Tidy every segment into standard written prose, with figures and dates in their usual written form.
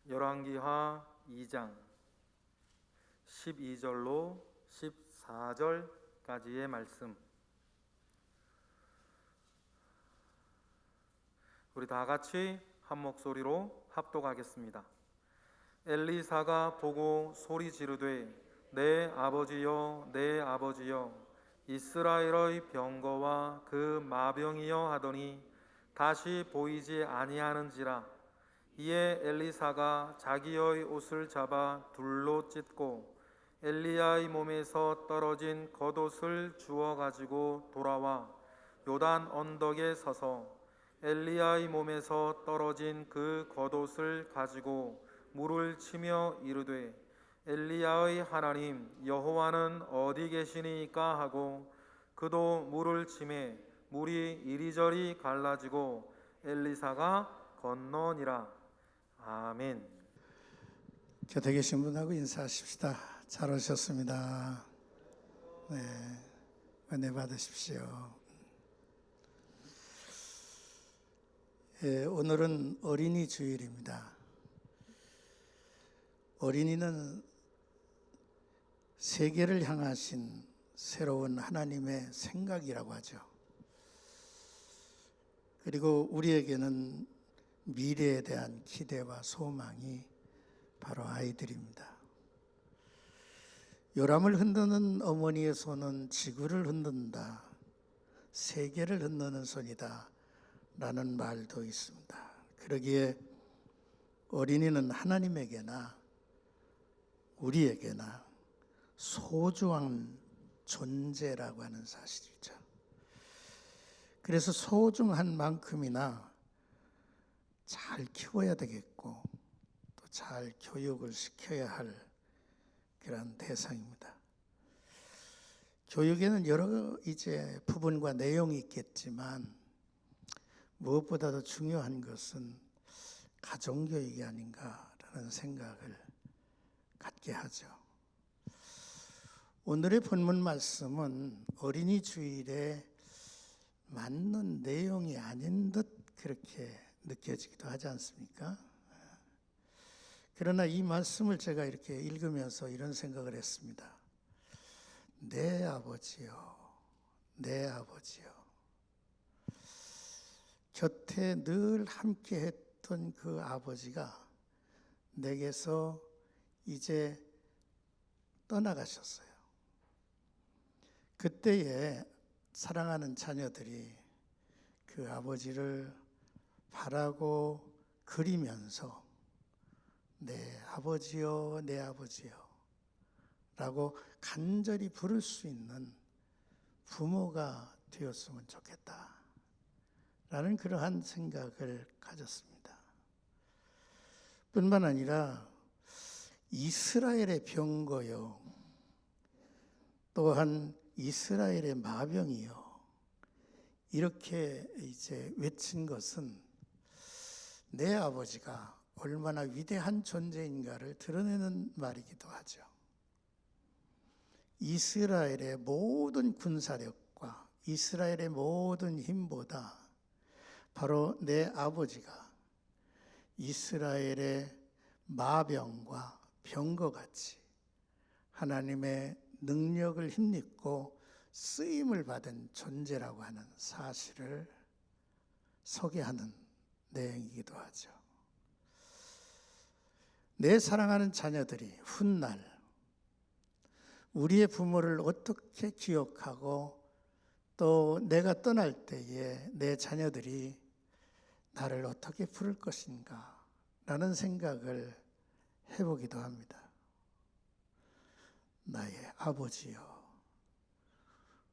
열왕기하 2장 12절로 14절까지의 말씀, 우리 다 같이 한 목소리로 합독하겠습니다. 엘리사가 보고 소리 지르되 내 아버지여 내 아버지여 이스라엘의 병거와 그 마병이여 하더니 다시 보이지 아니하는지라. 이에 엘리사가 자기의 옷을 잡아 둘로 찢고 엘리야의 몸에서 떨어진 겉옷을 주워 가지고 돌아와 요단 언덕에 서서 엘리야의 몸에서 떨어진 그 겉옷을 가지고 물을 치며 이르되 엘리야의 하나님 여호와는 어디 계시니까 하고 그도 물을 치매 물이 이리저리 갈라지고 엘리사가 건너니라. 아멘. 곁에 계신 분하고 인사하십시다. 잘 오셨습니다. 네, 은혜 받으십시오. 오늘은 어린이 주일입니다. 어린이는 세계를 향하신 새로운 하나님의 생각이라고 하죠. 그리고 우리에게는 미래에 대한 기대와 소망이 바로 아이들입니다. 요람을 흔드는 어머니의 손은 지구를 흔든다, 세계를 흔드는 손이다 라는 말도 있습니다. 그러기에 어린이는 하나님에게나 우리에게나 소중한 존재라고 하는 사실이죠. 그래서 소중한 만큼이나 잘 키워야 되겠고 또 잘 교육을 시켜야 할 그런 대상입니다. 교육에는 여러 부분과 내용이 있겠지만 무엇보다도 중요한 것은 가정교육이 아닌가라는 생각을 갖게 하죠. 오늘의 본문 말씀은 어린이 주일에 맞는 내용이 아닌 듯 그렇게 느껴지기도 하지 않습니까? 그러나 이 말씀을 제가 이렇게 읽으면서 이런 생각을 했습니다. 내 아버지요, 내 아버지요. 곁에 늘 함께 했던 그 아버지가 내게서 이제 떠나가셨어요. 그때에 사랑하는 자녀들이 그 아버지를 바라고 그리면서 내 아버지요, 내 아버지요 라고 간절히 부를 수 있는 부모가 되었으면 좋겠다 라는 그러한 생각을 가졌습니다. 뿐만 아니라 이스라엘의 병거요, 또한 이스라엘의 마병이요, 이렇게 외친 것은 내 아버지가 얼마나 위대한 존재인가를 드러내는 말이기도 하죠. 이스라엘의 모든 군사력과 이스라엘의 모든 힘보다 바로 내 아버지가 이스라엘의 마병과 병거같이 하나님의 능력을 힘입고 쓰임을 받은 존재라고 하는 사실을 소개하는 내용이기도 하죠. 내 사랑하는 자녀들이 훗날 우리의 부모를 어떻게 기억하고 또 내가 떠날 때에 내 자녀들이 나를 어떻게 부를 것인가 라는 생각을 해보기도 합니다. 나의 아버지요.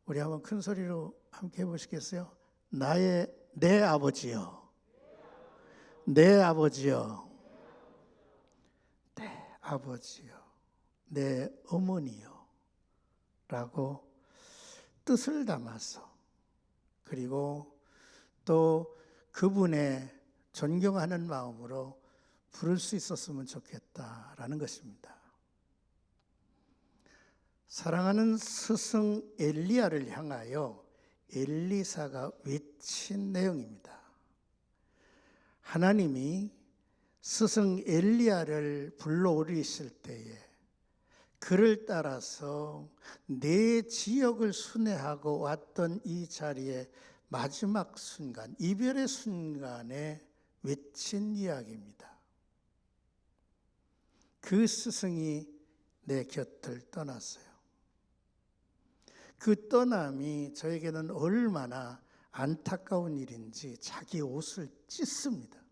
우리 한번 큰 소리로 함께 해보시겠어요? 내 아버지요. 내 아버지요. 내 아버지요. 내 어머니요. 라고 뜻을 담아서, 그리고 또 그분의 존경하는 마음으로 부를 수 있었으면 좋겠다라는 것입니다. 사랑하는 스승 엘리야를 향하여 엘리사가 외친 내용입니다. 하나님이 스승 엘리야를 불러오리실 때에 그를 따라서 내 지역을 순회하고 왔던 이 자리에 마지막 순간, 이별의 순간에 외친 이야기입니다. 그 스승이 내 곁을 떠났어요. 그 떠남이 저에게는 얼마나 안타까운 일인지 자기 옷을 찢습니다.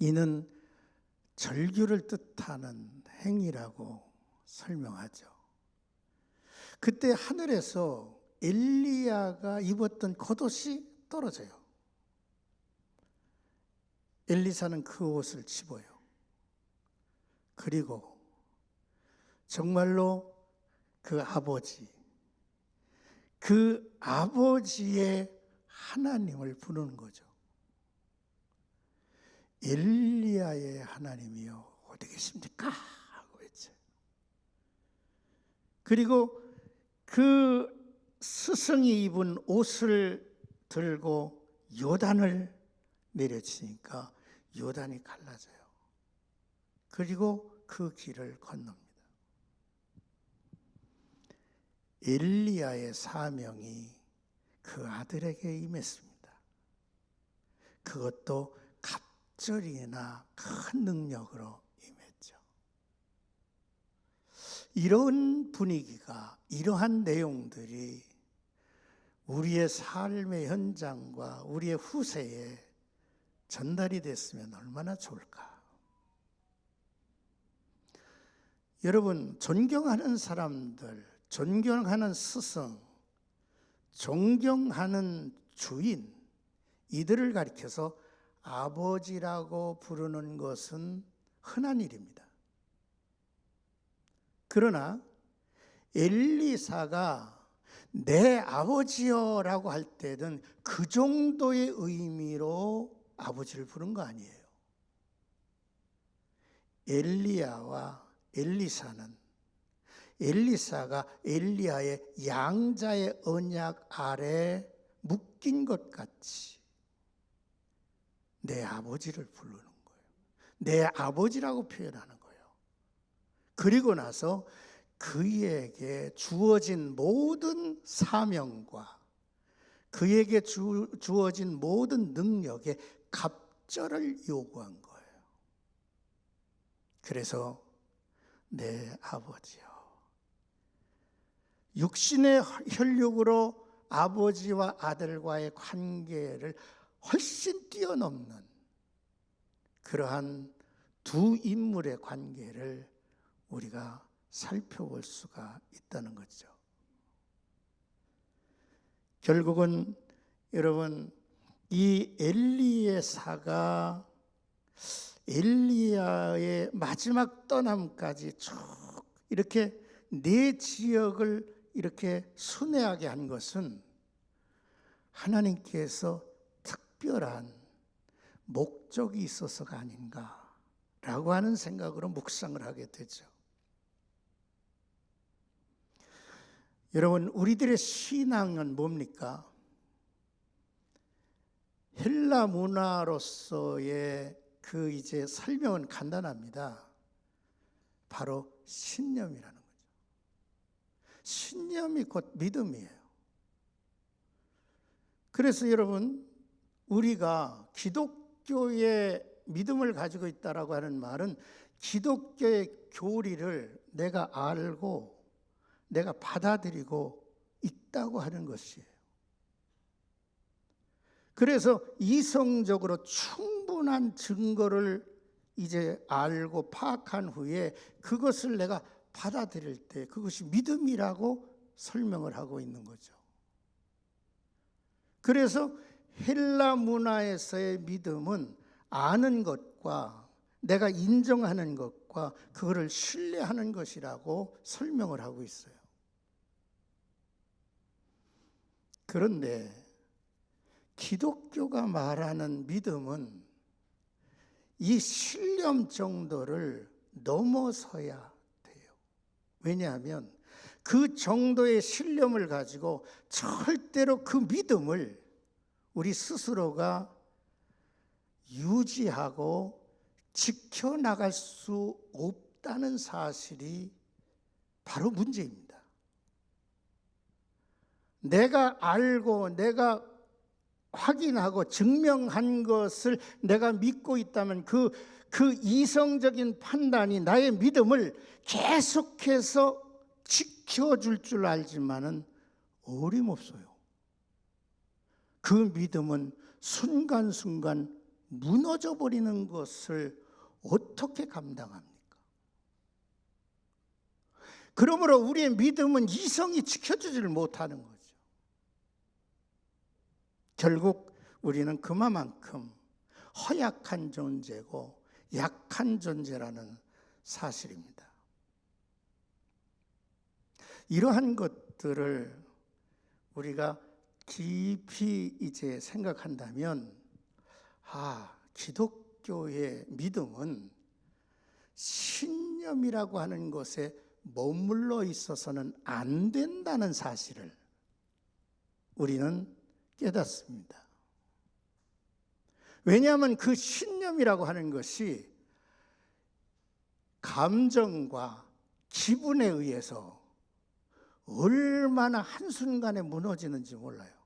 이는 절규를 뜻하는 행위라고 설명하죠. 그때 하늘에서 엘리야가 입었던 겉옷이 떨어져요. 엘리사는 그 옷을 집어요. 그리고 정말로 그 아버지의 하나님을 부르는 거죠. 엘리야의 하나님이여 어디 계십니까? 하고 했죠. 그리고 그 스승이 입은 옷을 들고 요단을 내려치니까 요단이 갈라져요. 그리고 그 길을 건넙니다. 엘리야의 사명이 그 아들에게 임했습니다. 그것도 갑절이나 큰 능력으로 임했죠. 이런 분위기가, 이러한 내용들이 우리의 삶의 현장과 우리의 후세에 전달이 됐으면 얼마나 좋을까. 여러분, 존경하는 사람들, 존경하는 스승, 존경하는 주인, 이들을 가리켜서 아버지라고 부르는 것은 흔한 일입니다. 그러나 엘리사가 내 아버지여라고 할 때는 그 정도의 의미로 아버지를 부른 거 아니에요. 엘리야와 엘리사가 엘리야의 양자의 언약 아래 묶인 것 같이 내 아버지를 부르는 거예요. 내 아버지라고 표현하는 거예요. 그리고 나서 그에게 주어진 모든 사명과 그에게 주어진 모든 능력에 갑절을 요구한 거예요. 그래서 내 아버지요. 육신의 혈육으로 아버지와 아들과의 관계를 훨씬 뛰어넘는 그러한 두 인물의 관계를 우리가 살펴볼 수가 있다는 거죠. 결국은 여러분, 이 엘리야가 엘리야의 마지막 떠남까지 쭉 이렇게 네 지역을 이렇게 순회하게 한 것은 하나님께서 특별한 목적이 있어서가 아닌가라고 하는 생각으로 묵상을 하게 되죠. 여러분, 우리들의 신앙은 뭡니까? 헬라 문화로서의 그 이제 설명은 간단합니다. 바로 신념이라는 거죠. 신념이 곧 믿음이에요. 그래서 여러분, 우리가 기독교의 믿음을 가지고 있다라고 하는 말은 기독교의 교리를 내가 알고 내가 받아들이고 있다고 하는 것이에요. 그래서 이성적으로 충분한 증거를 이제 알고 파악한 후에 그것을 내가 받아들일 때 그것이 믿음이라고 설명을 하고 있는 거죠. 그래서 헬라 문화에서의 믿음은 아는 것과 내가 인정하는 것과 그거를 신뢰하는 것이라고 설명을 하고 있어요. 그런데 기독교가 말하는 믿음은 이 신념 정도를 넘어서야 돼요. 왜냐하면 그 정도의 신념을 가지고 절대로 그 믿음을 우리 스스로가 유지하고 지켜나갈 수 없다는 사실이 바로 문제입니다. 내가 알고 내가 확인하고 증명한 것을 내가 믿고 있다면 그 이성적인 판단이 나의 믿음을 계속해서 지켜줄 줄 알지만은 어림없어요. 그 믿음은 순간순간 무너져 버리는 것을 어떻게 감당합니까? 그러므로 우리의 믿음은 이성이 지켜주지를 못하는 거죠. 결국 우리는 그만큼 허약한 존재고 약한 존재라는 사실입니다. 이러한 것들을 우리가 깊이 이제 생각한다면, 기독교의 믿음은 신념이라고 하는 것에 머물러 있어서는 안 된다는 사실을 우리는 깨닫습니다. 왜냐하면 그 신념이라고 하는 것이 감정과 기분에 의해서 얼마나 한순간에 무너지는지 몰라요.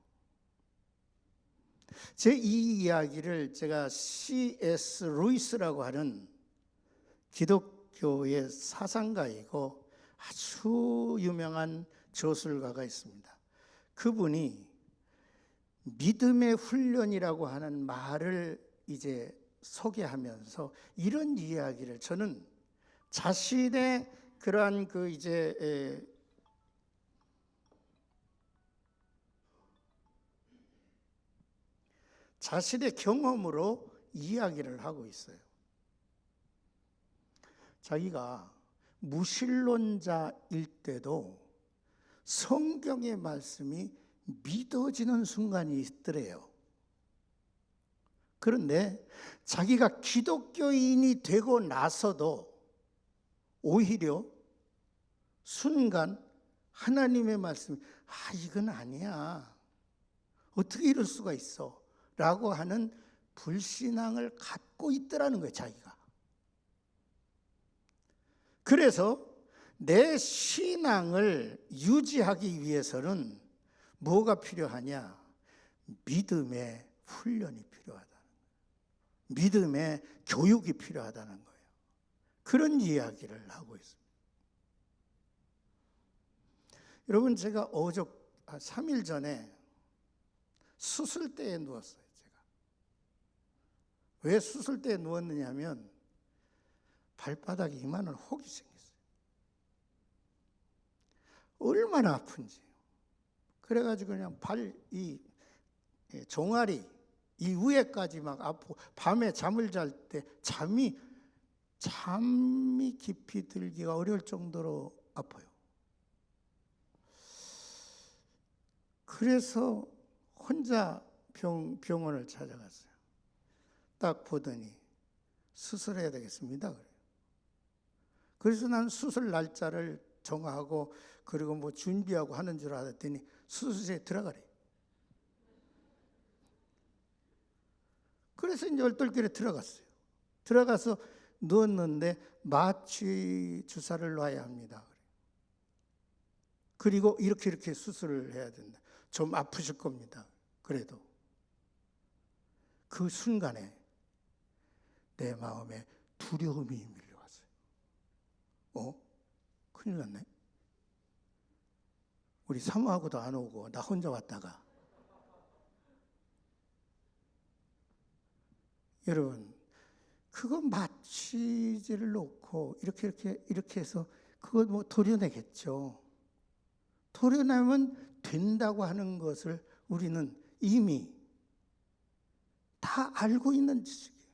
제 이 이야기를 제가 C.S. 루이스라고 하는 기독교의 사상가이고 아주 유명한 저술가가 있습니다. 그분이 믿음의 훈련이라고 하는 말을 이제 소개하면서 이런 이야기를, 저는 자신의 그러한 자신의 경험으로 이야기를 하고 있어요. 자기가 무신론자일 때도 성경의 말씀이 믿어지는 순간이 있더래요. 그런데 자기가 기독교인이 되고 나서도 오히려 순간 하나님의 말씀이 이건 아니야, 어떻게 이럴 수가 있어 라고 하는 불신앙을 갖고 있더라는 거예요, 자기가. 그래서 내 신앙을 유지하기 위해서는 뭐가 필요하냐? 믿음의 훈련이 필요하다는 거예요. 믿음의 교육이 필요하다는 거예요. 그런 이야기를 하고 있습니다. 여러분, 제가 3일 전에 수술대에 누웠어요. 제가 왜 수술대에 누웠느냐면 발바닥에 이만한 혹이 생겼어요. 얼마나 아픈지. 그래가지고 그냥 이 종아리 이 위에까지 막 아프고, 밤에 잠을 잘 때 잠이 깊이 들기가 어려울 정도로 아파요. 그래서 혼자 병원을 찾아갔어요. 딱 보더니 수술해야 되겠습니다, 그래요. 그래서 난 수술 날짜를 정하고 그리고 뭐 준비하고 하는 줄 알았더니 수술실에 들어가래. 그래서 이제 얼떨결에 들어갔어요. 들어가서 누웠는데 마취 주사를 놔야 합니다. 그리고 이렇게 수술을 해야 된다. 좀 아프실 겁니다. 그래도 그 순간에 내 마음에 두려움이 밀려왔어요. 큰일 났네. 우리 사모하고도 안 오고 나 혼자 왔다가. 여러분, 그거 마취제를 놓고 이렇게 해서 그거 뭐 도려내겠죠. 도려내면 된다고 하는 것을 우리는 이미 다 알고 있는 지식이에요.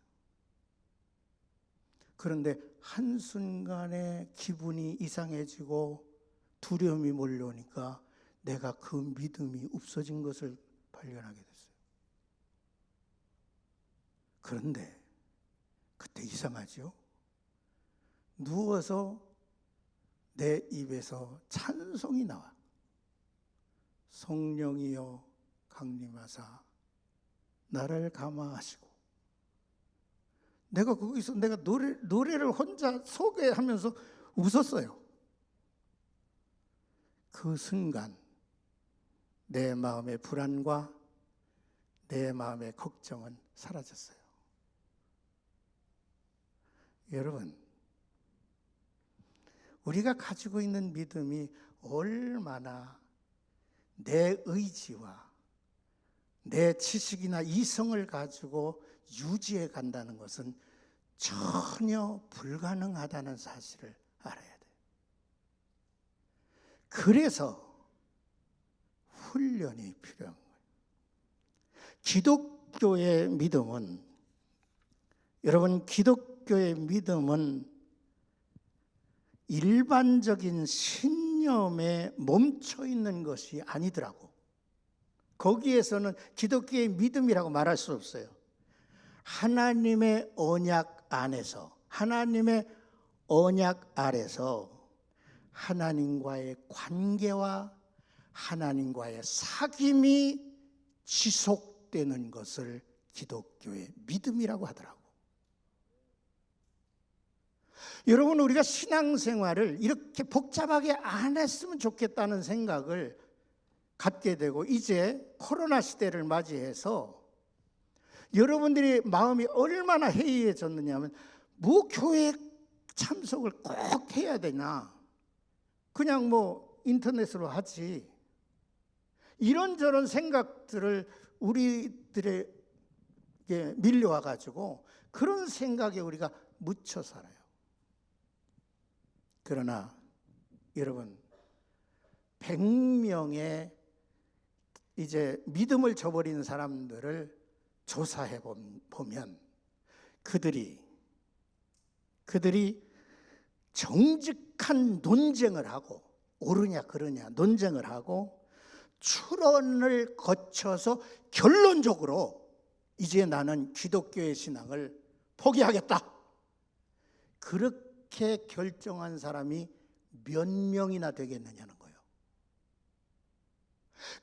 그런데 한순간에 기분이 이상해지고 두려움이 몰려오니까 내가 그 믿음이 없어진 것을 발견하게 됐어요. 그런데 그때 이상하죠? 누워서 내 입에서 찬송이 나와. 성령이여 강림하사 나를 감화하시고 내가 거기서 내가 노래를 혼자 소개하면서 웃었어요. 그 순간 내 마음의 불안과 내 마음의 걱정은 사라졌어요. 여러분, 우리가 가지고 있는 믿음이 얼마나 내 의지와 내 지식이나 이성을 가지고 유지해 간다는 것은 전혀 불가능하다는 사실을 알아야 돼요. 그래서 훈련이 필요한 거예요. 기독교의 믿음은, 여러분, 기독교의 믿음은 일반적인 신념에 멈춰 있는 것이 아니더라고. 거기에서는 기독교의 믿음이라고 말할 수 없어요. 하나님의 언약 안에서, 하나님의 언약 아래서 하나님과의 관계와 하나님과의 사귐이 지속되는 것을 기독교의 믿음이라고 하더라고. 여러분, 우리가 신앙생활을 이렇게 복잡하게 안 했으면 좋겠다는 생각을 갖게 되고, 이제 코로나 시대를 맞이해서 여러분들이 마음이 얼마나 해이해졌느냐 하면, 뭐 교회 참석을 꼭 해야 되나, 그냥 뭐 인터넷으로 하지, 이런저런 생각들을 우리들에게 밀려와 가지고 그런 생각에 우리가 묻혀 살아요. 그러나 여러분, 100명의 이제 믿음을 저버리는 사람들을 조사해 보면 그들이 정직한 논쟁을 하고, 옳으냐 그르냐 논쟁을 하고 추론을 거쳐서 결론적으로 이제 나는 기독교의 신앙을 포기하겠다, 그렇게 결정한 사람이 몇 명이나 되겠느냐는 거예요.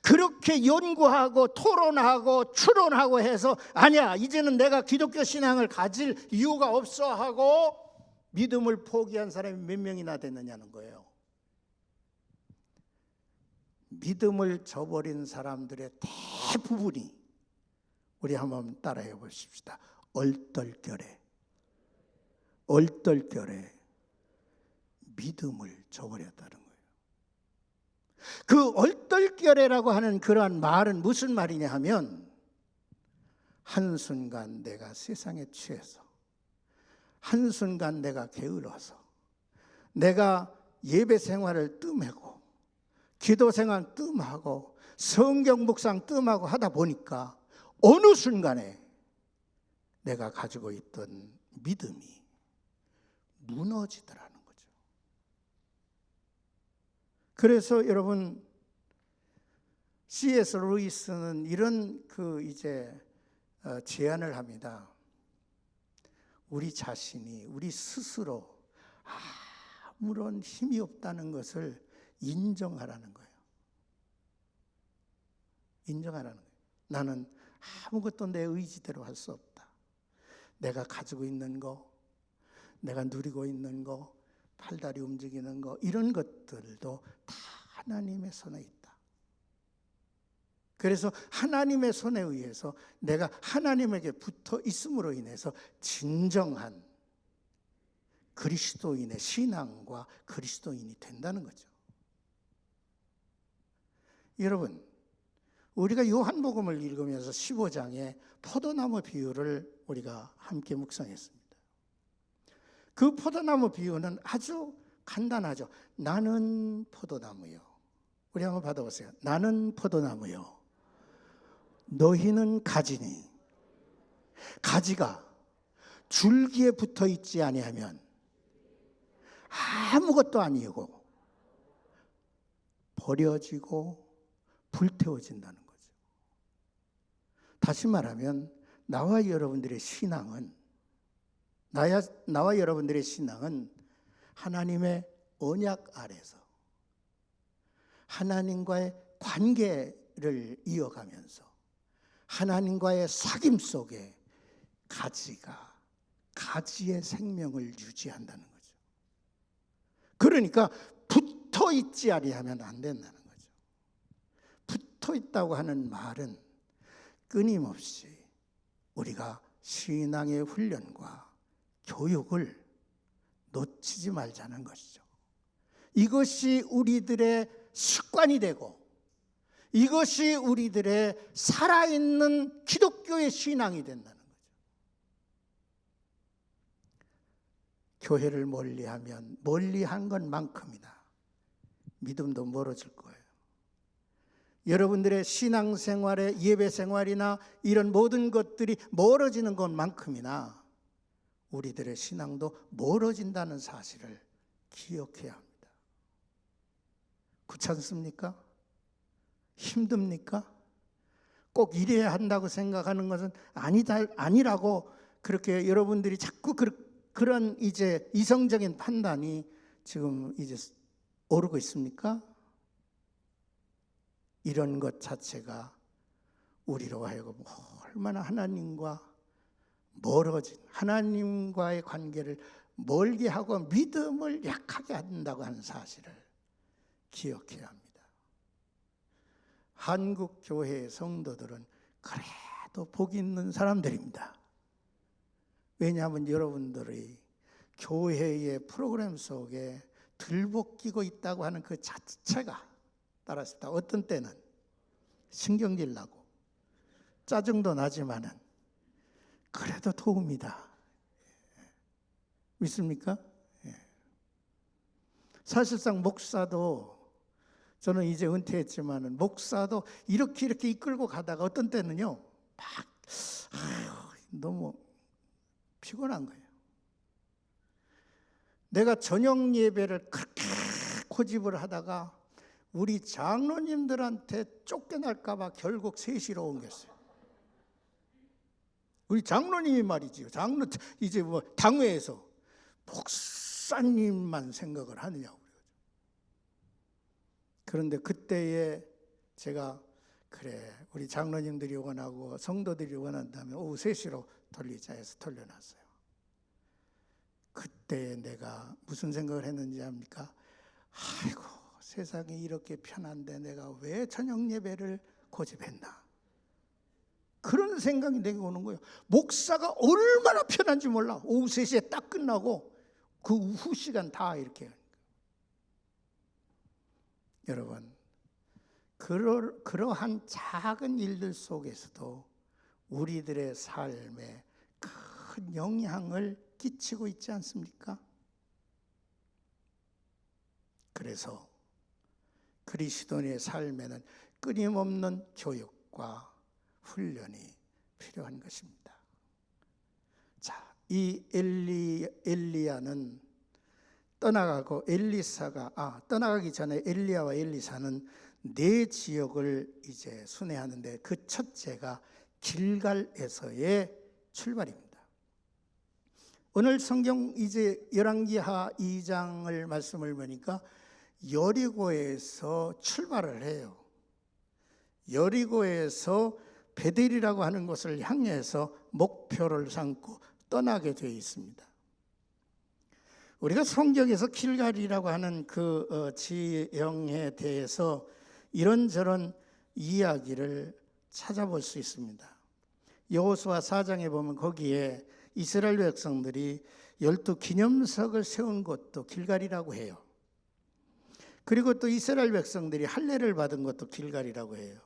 그렇게 연구하고 토론하고 추론하고 해서 아니야, 이제는 내가 기독교 신앙을 가질 이유가 없어 하고 믿음을 포기한 사람이 몇 명이나 됐느냐는 거예요. 믿음을 저버린 사람들의 대부분이, 우리 한번 따라해 보십시다. 얼떨결에 믿음을 저버렸다는 거예요. 그 얼떨결에라고 하는 그러한 말은 무슨 말이냐 하면, 한순간 내가 세상에 취해서, 한순간 내가 게을러서, 내가 예배 생활을 뜸하고 기도 생활 뜸하고 성경 묵상 뜸하고 하다 보니까 어느 순간에 내가 가지고 있던 믿음이 무너지더라는 거죠. 그래서 여러분, C.S. 루이스는 이런 제안을 합니다. 우리 자신이, 우리 스스로 아무런 힘이 없다는 것을 인정하라는 거예요. 인정하라는 거예요. 나는 아무것도 내 의지대로 할 수 없다. 내가 가지고 있는 거, 내가 누리고 있는 거, 팔다리 움직이는 거, 이런 것들도 다 하나님의 손에 있다. 그래서 하나님의 손에 의해서 내가 하나님에게 붙어 있음으로 인해서 진정한 그리스도인의 신앙과 그리스도인이 된다는 거죠. 여러분, 우리가 요한복음을 읽으면서 15장의 포도나무 비유를 우리가 함께 묵상했습니다. 그 포도나무 비유는 아주 간단하죠. 나는 포도나무요. 우리 한번 받아보세요. 나는 포도나무요. 너희는 가지니. 가지가 줄기에 붙어 있지 아니하면 아무것도 아니고 버려지고 불태워진다는 거죠. 다시 말하면 나와 여러분들의 신앙은 하나님의 언약 아래서 하나님과의 관계를 이어가면서 하나님과의 사귐 속에 가지가 가지의 생명을 유지한다는 거죠. 그러니까 붙어 있지 아니하면 안 된다는 거죠. 붙어 있다고 하는 말은 끊임없이 우리가 신앙의 훈련과 교육을 놓치지 말자는 것이죠. 이것이 우리들의 습관이 되고 이것이 우리들의 살아있는 기독교의 신앙이 된다는 거죠. 교회를 멀리하면 멀리한 것만큼이나 믿음도 멀어질 거예요. 여러분들의 신앙생활의 예배생활이나 이런 모든 것들이 멀어지는 것만큼이나 우리들의 신앙도 멀어진다는 사실을 기억해야 합니다. 그렇지 않습니까? 힘듭니까? 꼭 이래야 한다고 생각하는 것은 아니라고 그렇게 여러분들이 자꾸 그런 이제 이성적인 판단이 지금 이제 오르고 있습니까? 이런 것 자체가 우리로 하여금 얼마나 하나님과 멀어진 하나님과의 관계를 멀게 하고 믿음을 약하게 한다고 하는 사실을 기억해야 합니다. 한국 교회의 성도들은 그래도 복 있는 사람들입니다. 왜냐하면 여러분들이 교회의 프로그램 속에 들볶이고 있다고 하는 그 자체가 따랐습니다. 어떤 때는 신경질 나고 짜증도 나지만은 그래도 도움이다. 믿습니까? 사실상 목사도 저는 이제 은퇴했지만은 목사도 이렇게 이끌고 가다가 어떤 때는요 너무 피곤한 거예요. 내가 저녁 예배를 그렇게 고집을 하다가 우리 장로님들한테 쫓겨날까 봐 결국 3시로 옮겼어요. 우리 장로님이 말이지요. 이제 뭐 당회에서 목사님만 생각을 하느냐고. 그런데 그때에 제가 그래 우리 장로님들이 원하고 성도들이 원한다면 오후 3시로 돌리자 해서 돌려놨어요. 그때 내가 무슨 생각을 했는지 압니까? 아이고 세상이 이렇게 편한데 내가 왜 저녁 예배를 고집했나? 그런 생각이 내게 오는 거예요. 목사가 얼마나 편한지 몰라. 오후 3시에 딱 끝나고 그 후 시간 다 이렇게. 여러분 그러한 작은 일들 속에서도 우리들의 삶에 큰 영향을 끼치고 있지 않습니까? 그래서 그리스도인의 삶에는 끊임없는 교육과 훈련이 필요한 것입니다. 자, 이 엘리야는 떠나가고 떠나가기 전에 엘리야와 엘리사는 4지역을 이제 순회하는데 그 첫째가 길갈에서의 출발입니다. 오늘 성경 이제 열왕기하 2장을 말씀을 보니까 여리고에서 출발을 해요. 여리고에서 베델이라고 하는 곳을 향해서 목표를 삼고 떠나게 되어 있습니다. 우리가 성경에서 길갈이라고 하는 그 지형에 대해서 이런저런 이야기를 찾아볼 수 있습니다. 여호수아 4장에 보면 거기에 이스라엘 백성들이 12기념석을 세운 곳도 길갈이라고 해요. 그리고 또 이스라엘 백성들이 할례를 받은 것도 길갈이라고 해요.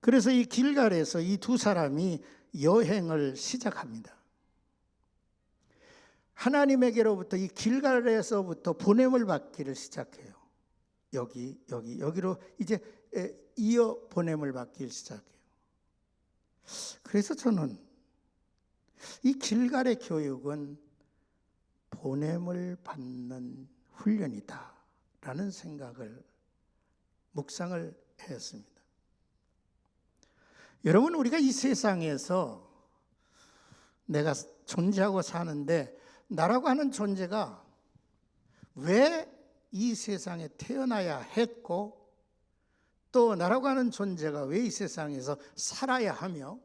그래서 이 길갈에서 이 두 사람이 여행을 시작합니다. 하나님에게로부터 이 길갈에서부터 보냄을 받기를 시작해요. 여기로 이제 이어 보냄을 받기를 시작해요. 그래서 저는 이 길갈의 교육은 보냄을 받는 훈련이다라는 생각을 묵상을 했습니다. 여러분 우리가 이 세상에서 내가 존재하고 사는데 나라고 하는 존재가 왜 이 세상에 태어나야 했고 또 나라고 하는 존재가 왜 이 세상에서 살아야 하며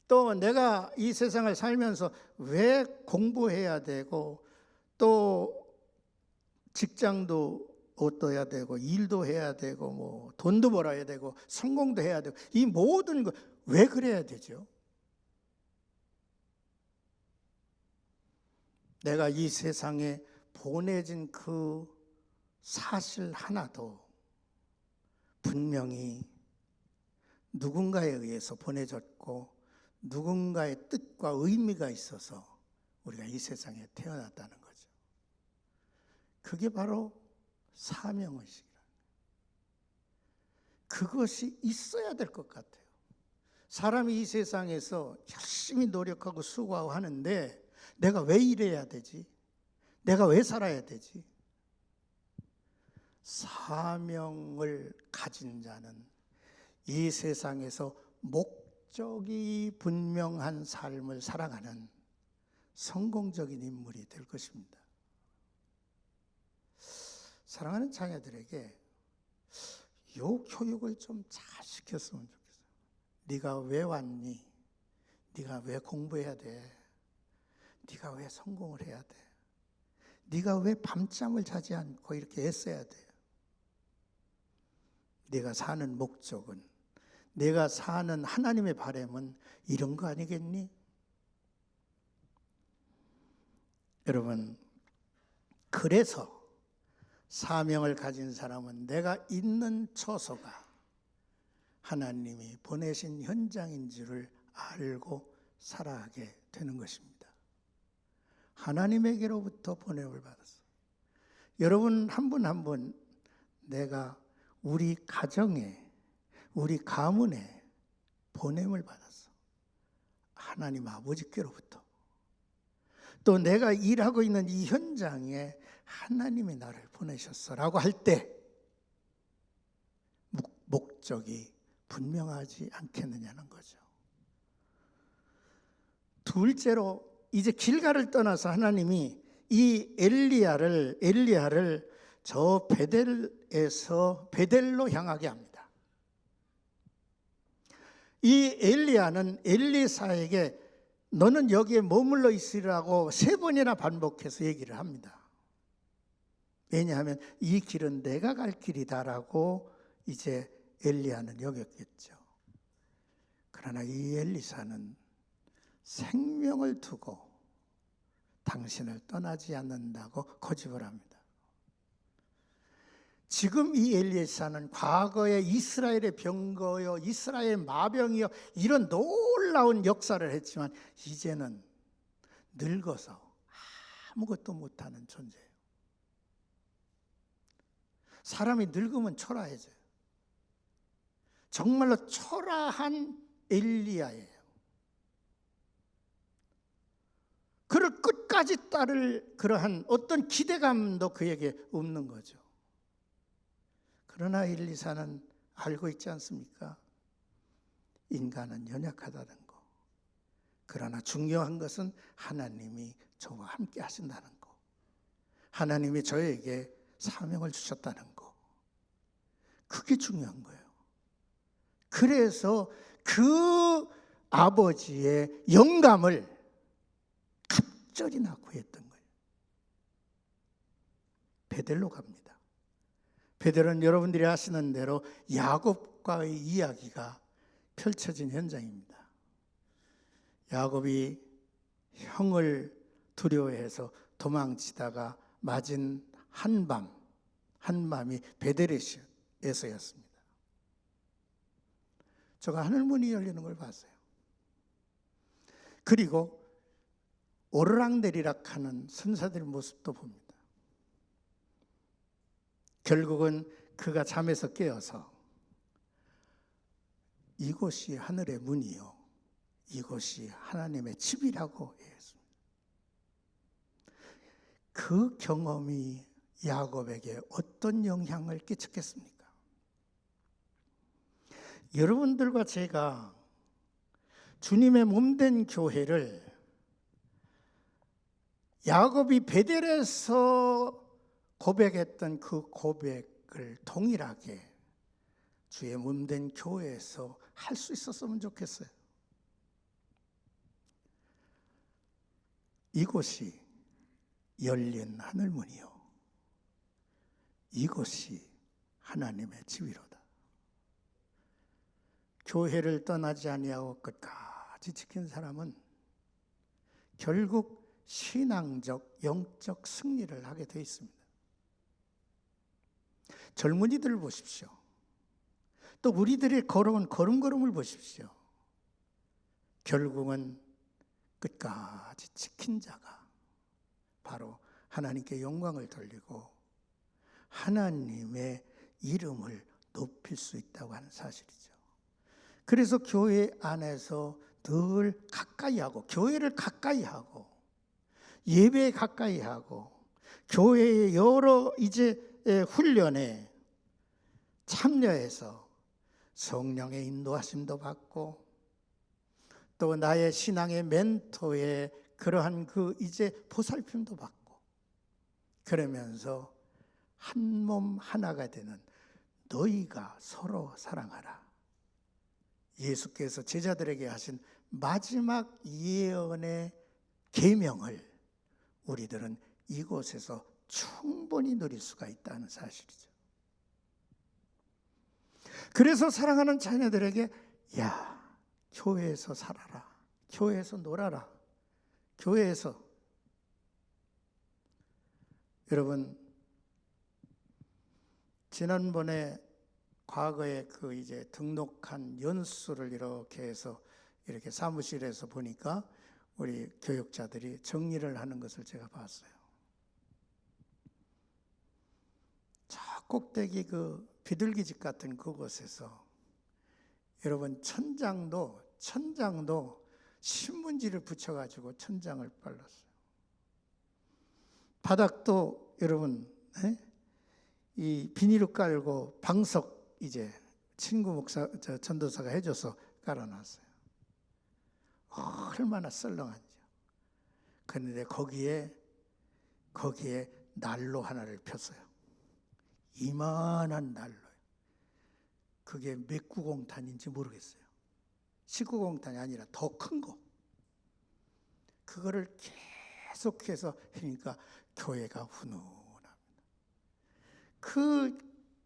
또 내가 이 세상을 살면서 왜 공부해야 되고 또 직장도 얻어야 되고 일도 해야 되고 뭐 돈도 벌어야 되고 성공도 해야 되고 이 모든 거 왜 그래야 되죠? 내가 이 세상에 보내진 그 사실 하나도 분명히 누군가에 의해서 보내졌고 누군가의 뜻과 의미가 있어서 우리가 이 세상에 태어났다는 거죠. 그게 바로 사명의식이라. 그것이 있어야 될 것 같아요. 사람이 이 세상에서 열심히 노력하고 수고하고 하는데 내가 왜 이래야 되지? 내가 왜 살아야 되지? 사명을 가진 자는 이 세상에서 목적이 분명한 삶을 살아가는 성공적인 인물이 될 것입니다. 사랑하는 자녀들에게 요 교육을 좀 잘 시켰으면 좋겠어요. 네가 왜 왔니? 네가 왜 공부해야 돼? 네가 왜 성공을 해야 돼? 네가 왜 밤잠을 자지 않고 이렇게 애써야 돼? 네가 사는 목적은, 내가 사는 하나님의 바람은 이런 거 아니겠니? 여러분, 그래서 사명을 가진 사람은 내가 있는 처소가 하나님이 보내신 현장인 줄을 알고 살아가게 되는 것입니다. 하나님에게로부터 보냄을 받았어. 여러분 한 분 한 분 내가 우리 가정에, 우리 가문에 보냄을 받았어. 하나님 아버지께로부터. 또 내가 일하고 있는 이 현장에 하나님이 나를 보내셨어라고 할 때 목적이 분명하지 않겠느냐는 거죠. 둘째로 이제 길가를 떠나서 하나님이 이 엘리야를 저 베델에서 베델로 향하게 합니다. 이 엘리야는 엘리사에게 너는 여기에 머물러 있으라고 3번이나 반복해서 얘기를 합니다. 왜냐하면 이 길은 내가 갈 길이다라고 이제 엘리야는 여겼겠죠. 그러나 이 엘리사는 생명을 두고 당신을 떠나지 않는다고 고집을 합니다. 지금 이 엘리사는 과거에 이스라엘의 병거요, 이스라엘 마병이요, 이런 놀라운 역사를 했지만 이제는 늙어서 아무것도 못하는 존재예요. 사람이 늙으면 초라해져요. 정말로 초라한 엘리야예요. 그를 끝까지 따를 그러한 어떤 기대감도 그에게 없는 거죠. 그러나 엘리사는 알고 있지 않습니까? 인간은 연약하다는 거. 그러나 중요한 것은 하나님이 저와 함께 하신다는 거. 하나님이 저에게 사명을 주셨다는 거. 그게 중요한 거예요. 그래서 그 아버지의 영감을 갑절이나 구했던 거예요. 베델로 갑니다. 베델은 여러분들이 아시는 대로 야곱과의 이야기가 펼쳐진 현장입니다. 야곱이 형을 두려워해서 도망치다가 맞은 한밤이 베델에서였습니다. 제가 하늘문이 열리는 걸 봤어요. 그리고 오르락내리락하는 선사들의 모습도 봅니다. 결국은 그가 잠에서 깨어서 이곳이 하늘의 문이요, 이곳이 하나님의 집이라고 했습니다. 그 경험이 야곱에게 어떤 영향을 끼쳤겠습니까? 여러분들과 제가 주님의 몸된 교회를 야곱이 베델에서 고백했던 그 고백을 동일하게 주의 몸된 교회에서 할 수 있었으면 좋겠어요. 이곳이 열린 하늘문이요 이곳이 하나님의 집이로다. 교회를 떠나지 아니하고 끝까지 지킨 사람은 결국 신앙적 영적 승리를 하게 되어 있습니다. 젊은이들을 보십시오. 또 우리들의 걸어온 걸음걸음을 보십시오. 결국은 끝까지 지킨 자가 바로 하나님께 영광을 돌리고 하나님의 이름을 높일 수 있다고 하는 사실이죠. 그래서 교회 안에서 늘 가까이 하고 교회를 가까이 하고 예배에 가까이 하고 교회의 여러 훈련에 참여해서 성령의 인도하심도 받고 또 나의 신앙의 멘토의 그러한 보살핌도 받고 그러면서 한 몸 하나가 되는 너희가 서로 사랑하라. 예수께서 제자들에게 하신 마지막 예언의 계명을 우리들은 이곳에서 충분히 누릴 수가 있다는 사실이죠. 그래서 사랑하는 자녀들에게 교회에서 살아라. 교회에서 놀아라. 교회에서 여러분 지난번에 과거에 등록한 연수를 이렇게 해서 이렇게 사무실에서 보니까 우리 교육자들이 정리를 하는 것을 제가 봤어요. 저 꼭대기 비둘기집 같은 그곳에서 여러분 천장도 신문지를 붙여가지고 천장을 빨랐어요. 바닥도 여러분 이 비닐을 깔고 방석 친구 전도사가 해줘서 깔아놨어요. 얼마나 썰렁한지요. 그런데 거기에 난로 하나를 폈어요. 이만한 난로요. 그게 몇 구공탄인지 모르겠어요. 19공탄이 아니라 더 큰 거. 그거를 계속해서 하니까 교회가 훈훈합니다. 그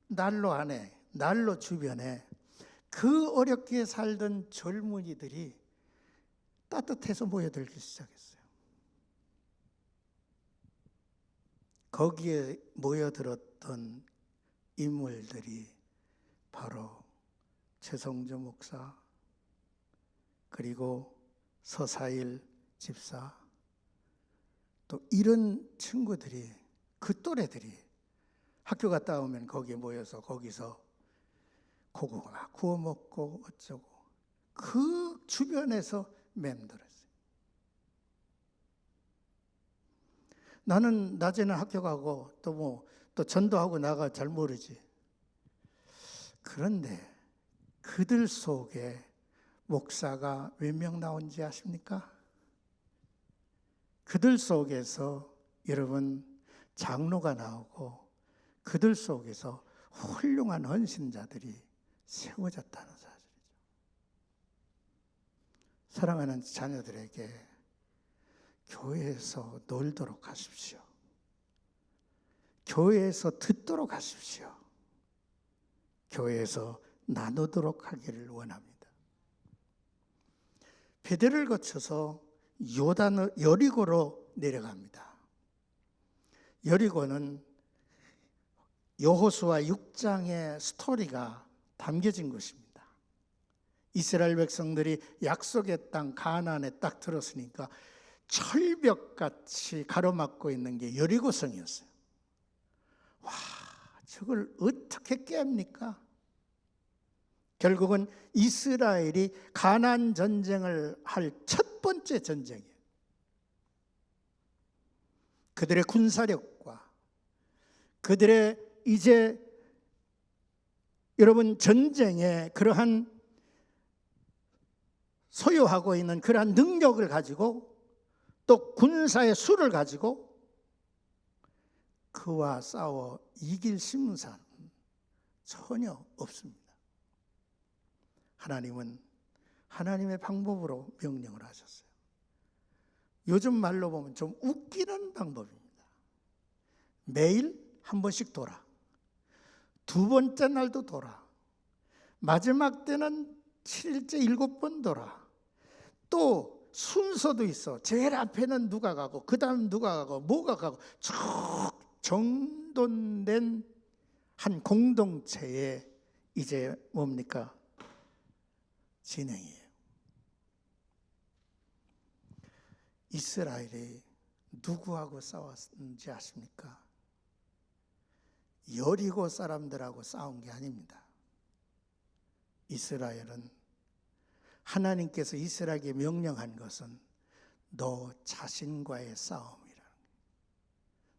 난로 안에, 난로 주변에 그 어렵게 살던 젊은이들이 따뜻해서 모여들기 시작했어요. 거기에 모여들었던 인물들이 바로 최성조 목사, 그리고 서사일 집사, 또 이런 친구들이, 그 또래들이 학교 갔다 오면 거기에 모여서 거기서 고구마 구워 먹고 어쩌고 그 주변에서 맴돌았어요. 나는 낮에는 학교 가고 또 전도하고 나가 잘 모르지. 그런데 그들 속에 목사가 몇 명 나온지 아십니까? 그들 속에서 여러분 장로가 나오고 그들 속에서 훌륭한 헌신자들이 세워졌다는 사실이죠. 사랑하는 자녀들에게 교회에서 놀도록 하십시오. 교회에서 듣도록 하십시오. 교회에서 나누도록 하기를 원합니다. 베델을 거쳐서 여리고로 내려갑니다. 여리고는 여호수아 6장의 스토리가 담겨진 곳입니다. 이스라엘 백성들이 약속의 땅 가나안에 딱 들었으니까 철벽같이 가로막고 있는 게 여리고성이었어요. 와, 저걸 어떻게 깹니까? 결국은 이스라엘이 가나안 전쟁을 할 첫 번째 전쟁이에요. 그들의 군사력과 그들의 여러분 전쟁에 그러한 소유하고 있는 그러한 능력을 가지고 또 군사의 수를 가지고 그와 싸워 이길 심산은 전혀 없습니다. 하나님은 하나님의 방법으로 명령을 하셨어요. 요즘 말로 보면 좀 웃기는 방법입니다. 매일 한 번씩 돌아. 두 번째 날도 돌아. 마지막 때는 7일째 7번 돌아. 또 순서도 있어. 제일 앞에는 누가 가고 그 다음 누가 가고 뭐가 가고 쭉 정돈된 한 공동체의 이제 뭡니까? 진행이에요. 이스라엘이 누구하고 싸웠는지 아십니까? 여리고 사람들하고 싸운 게 아닙니다. 이스라엘은 하나님께서 이스라엘에게 명령한 것은 너 자신과의 싸움이라는 거예요.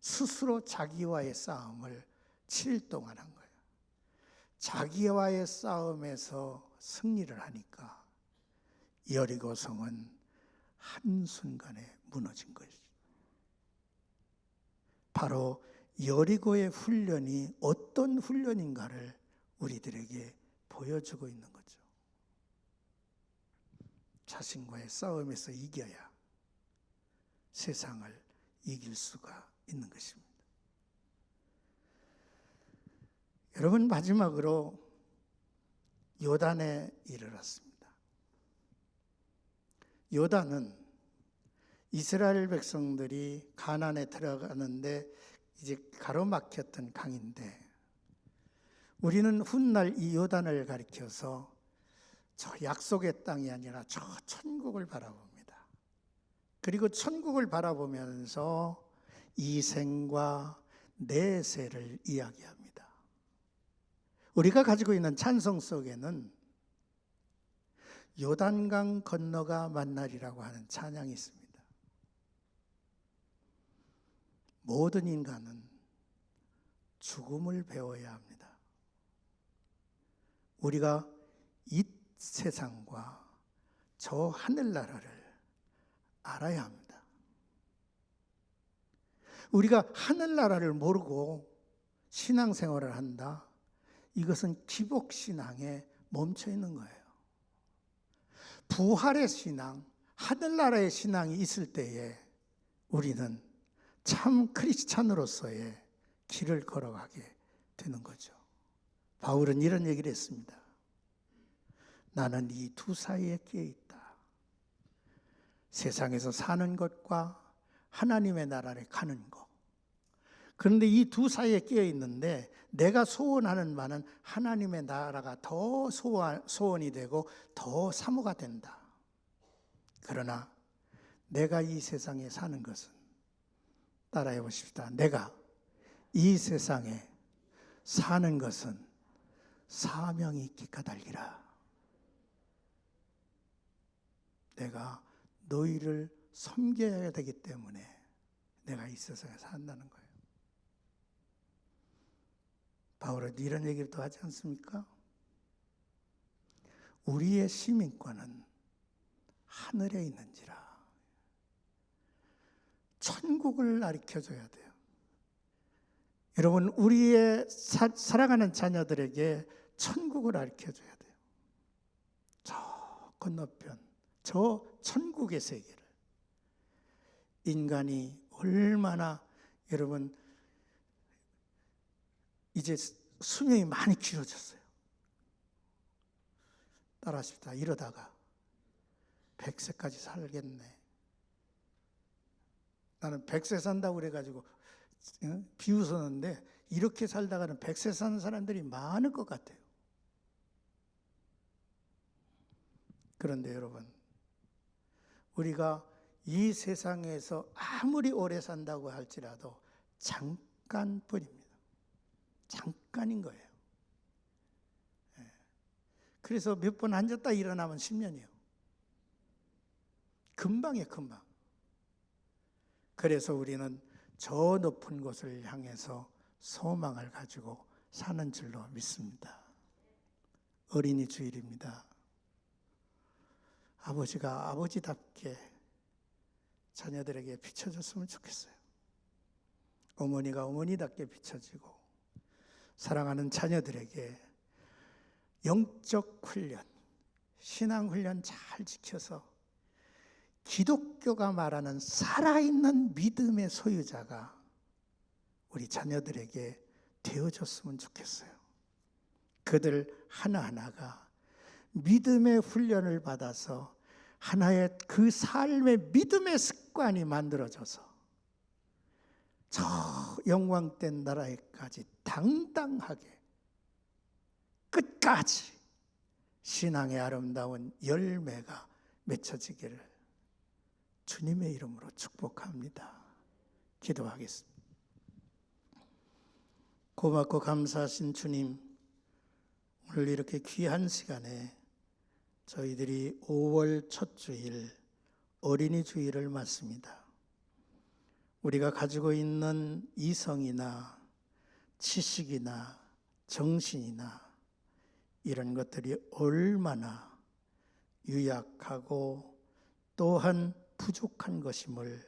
스스로 자기와의 싸움을 7일 동안 한 거예요. 자기와의 싸움에서 승리를 하니까 여리고 성은 한순간에 무너진 것이죠. 바로 여리고의 훈련이 어떤 훈련인가를 우리들에게 보여주고 있는 거죠. 자신과의 싸움에서 이겨야 세상을 이길 수가 있는 것입니다. 여러분, 마지막으로 요단에 이르렀습니다. 요단은 이스라엘 백성들이 가나안에 들어가는데 이제 가로막혔던 강인데, 우리는 훗날 이 요단을 가리켜서 저 약속의 땅이 아니라 저 천국을 바라봅니다. 그리고 천국을 바라보면서 이생과 내세를 이야기합니다. 우리가 가지고 있는 찬송 속에는 요단강 건너가 만날이라고 하는 찬양이 있습니다. 모든 인간은 죽음을 배워야 합니다. 우리가 이 세상과 저 하늘나라를 알아야 합니다. 우리가 하늘나라를 모르고 신앙생활을 한다. 이것은 기복신앙에 멈춰 있는 거예요. 부활의 신앙, 하늘나라의 신앙이 있을 때에 우리는 참 크리스찬으로서의 길을 걸어가게 되는 거죠. 바울은 이런 얘기를 했습니다. 나는 이 두 사이에 끼어 있다. 세상에서 사는 것과 하나님의 나라를 가는 것. 그런데 이 두 사이에 끼어 있는데 내가 소원하는 바는 하나님의 나라가 더 소원이 되고 더 사모가 된다. 그러나 내가 이 세상에 사는 것은, 따라해 보십시다. 내가 이 세상에 사는 것은 사명이 기까달리라. 내가 너희를 섬겨야 되기 때문에 내가 이 세상에 산다는 거예요. 바울은 이런 얘기를 또 하지 않습니까? 우리의 시민권은 하늘에 있는지라. 천국을 가르쳐줘야 돼요. 여러분, 우리의 사랑하는 자녀들에게 천국을 가르쳐줘야 돼요. 저 건너편, 저 천국의 세계를. 인간이 얼마나, 여러분, 이제 수명이 많이 길어졌어요. 따라하십시다. 이러다가 100세까지 살겠네. 나는 100세 산다고 그래가지고 비웃었는데, 이렇게 살다가는 100세 사는 사람들이 많을 것 같아요. 그런데 여러분, 우리가 이 세상에서 아무리 오래 산다고 할지라도 잠깐뿐입니다. 잠깐인 거예요. 그래서 몇 번 앉았다 일어나면 10년이에요. 금방이에요, 금방. 그래서 우리는 저 높은 곳을 향해서 소망을 가지고 사는 줄로 믿습니다. 어린이 주일입니다. 아버지가 아버지답게 자녀들에게 비춰줬으면 좋겠어요. 어머니가 어머니답게 비춰지고, 사랑하는 자녀들에게 영적 훈련, 신앙 훈련 잘 지켜서 기독교가 말하는 살아있는 믿음의 소유자가 우리 자녀들에게 되어줬으면 좋겠어요. 그들 하나하나가 믿음의 훈련을 받아서 하나의 그 삶의 믿음의 습관이 만들어져서 저 영광된 나라에까지 당당하게 끝까지 신앙의 아름다운 열매가 맺혀지기를 주님의 이름으로 축복합니다. 기도하겠습니다. 고맙고 감사하신 주님, 오늘 이렇게 귀한 시간에 저희들이 5월 첫 주일 어린이 주일을 맞습니다. 우리가 가지고 있는 이성이나 지식이나 정신이나 이런 것들이 얼마나 유약하고 또한 부족한 것임을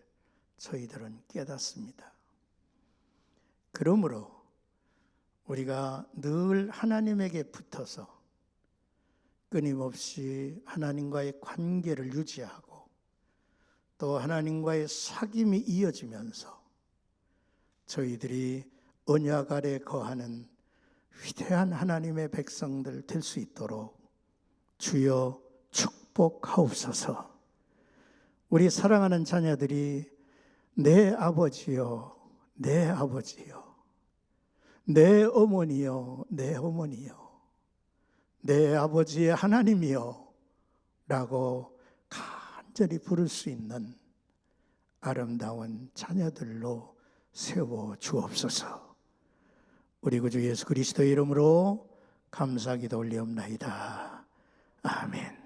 저희들은 깨닫습니다. 그러므로 우리가 늘 하나님에게 붙어서 끊임없이 하나님과의 관계를 유지하고 또 하나님과의 사귐이 이어지면서 저희들이 언약 아래 거하는 위대한 하나님의 백성들 될 수 있도록 주여 축복하옵소서. 우리 사랑하는 자녀들이 내 아버지요, 내 아버지요, 내 어머니요, 내 어머니요, 내 아버지의 하나님이요 라고 간절히 부를 수 있는 아름다운 자녀들로 세워 주옵소서. 우리 구주 예수 그리스도의 이름으로 감사기도 올리옵나이다. 아멘.